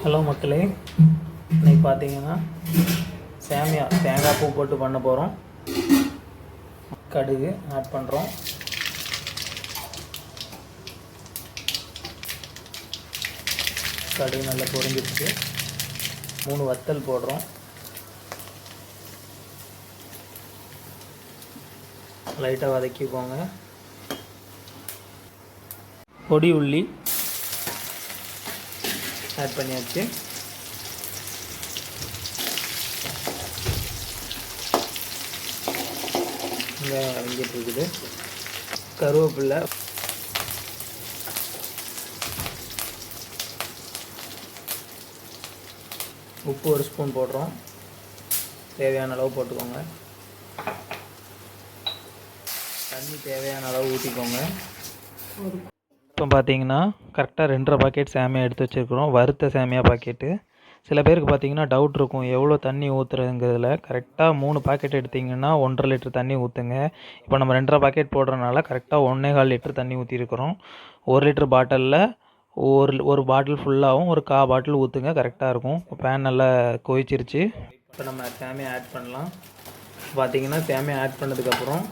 Hello மக்களே, இன்றைக்கி பார்த்தீங்கன்னா சேமியா தேங்காய் பூ போட்டு பண்ண போகிறோம். கடுகு ஆட் பண்ணுறோம். கடுகு நல்லா பொரிஞ்சிருச்சு. 3 வத்தல் போடுறோம். லைட்டாக வதக்கிக்கோங்க. பொடி உள்ளி ஆட் பண்ணியாச்சு. இங்கே வதங்கிட்டு இருக்குது. கருவேப்பிலை, உப்பு 1 ஸ்பூன் போடுறோம். தேவையான அளவு போட்டுக்கோங்க. தண்ணி தேவையான அளவு ஊற்றிக்கோங்க. இப்போ பார்த்தீங்கன்னா கரெக்டாக 2.5 பாக்கெட் சேமியா எடுத்து வச்சுருக்குறோம். வறுத்த சேமியா பாக்கெட்டு. சில பேருக்கு பார்த்தீங்கன்னா டவுட் இருக்கும், எவ்வளோ தண்ணி ஊற்றுறதுங்கிறதுல. கரெக்டாக 3 பாக்கெட் எடுத்திங்கன்னா 1.5 லிட்டர் தண்ணி ஊற்றுங்க. இப்போ நம்ம 2.5 பாக்கெட் போடுறதுனால கரெக்டாக 1.25 லிட்டர் தண்ணி ஊற்றிருக்கிறோம். 1 லிட்டர் பாட்டிலில் ஒரு பாட்டில் ஃபுல்லாகவும் ஒரு 1/4 பாட்டில் ஊற்றுங்க, கரெக்டாக இருக்கும். பேன் நல்லா கொதிச்சிருச்சு. இப்போ நம்ம சேமியா ஆட் பண்ணலாம். பார்த்தீங்கன்னா சேமியா ஆட் பண்ணதுக்கப்புறம்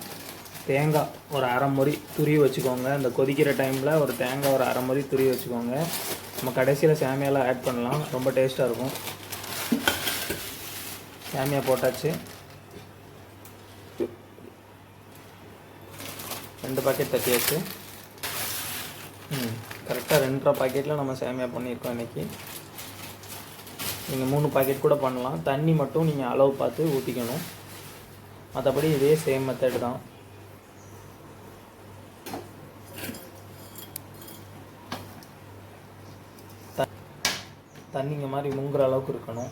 தேங்காய் ஒரு அரை முறி துருவி வச்சுக்கோங்க. இந்த கொதிக்கிற டைமில் ஒரு தேங்காய் ஒரு அரை முறி துருவி வச்சுக்கோங்க. நம்ம கடைசியில் சேமியாலாம் ஆட் பண்ணலாம், ரொம்ப டேஸ்ட்டாக இருக்கும். சேமியா போட்டாச்சு. 2 பாக்கெட் தட்டியாச்சு. கரெக்டாக 2.5 பாக்கெட்டில் நம்ம சேமியா பண்ணியிருக்கோம் இன்றைக்கி. நீங்கள் 3 பாக்கெட் கூட பண்ணலாம். தண்ணி மட்டும் நீங்கள் அளவு பார்த்து ஊற்றிக்கணும். மற்றபடி இதே சேம் மெத்தட் தான். தண்ணிங்க மாதிரி முங்குற அளவுக்கு இருக்கணும்.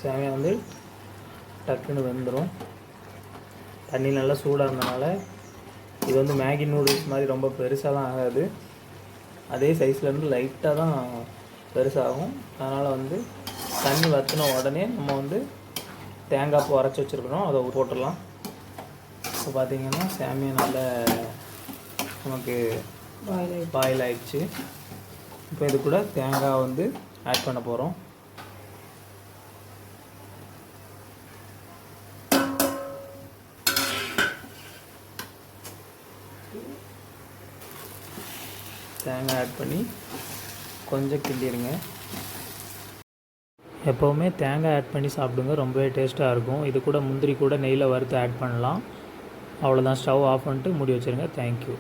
சேமியா வந்து டக்குன்னு வெந்துடும். தண்ணி நல்லா சூடாக இருந்தனால இது வந்து மேகி நூடுல்ஸ் மாதிரி ரொம்ப பெருசாலாம் ஆகாது. அதே சைஸ்லேருந்து லைட்டாக தான் பெருசாகும். அதனால் வந்து தண்ணி வற்றின உடனே நம்ம வந்து தேங்காய் பூ அரைச்சி வச்சுருக்கணும், அதை போட்டுடலாம். இப்போ பார்த்திங்கன்னா சேமியா நல்லா நமக்கு பாயில் ஆயிடுச்சு. இப்போ இது கூட தேங்காய் வந்து ஆட் பண்ண போகிறோம். தேங்காய் ஆட் பண்ணி கொஞ்சம் கிண்டிடுங்க. எப்போவுமே தேங்காய் ஆட் பண்ணி சாப்பிடுங்க, ரொம்பவே டேஸ்ட்டாக இருக்கும். இது கூட முந்திரி கூட நெய்யில் வறுத்து ஆட் பண்ணலாம். அவ்வளோதான். ஸ்டவ் ஆஃப் பண்ணிட்டு மூடி வச்சுருங்க. தேங்க்யூ.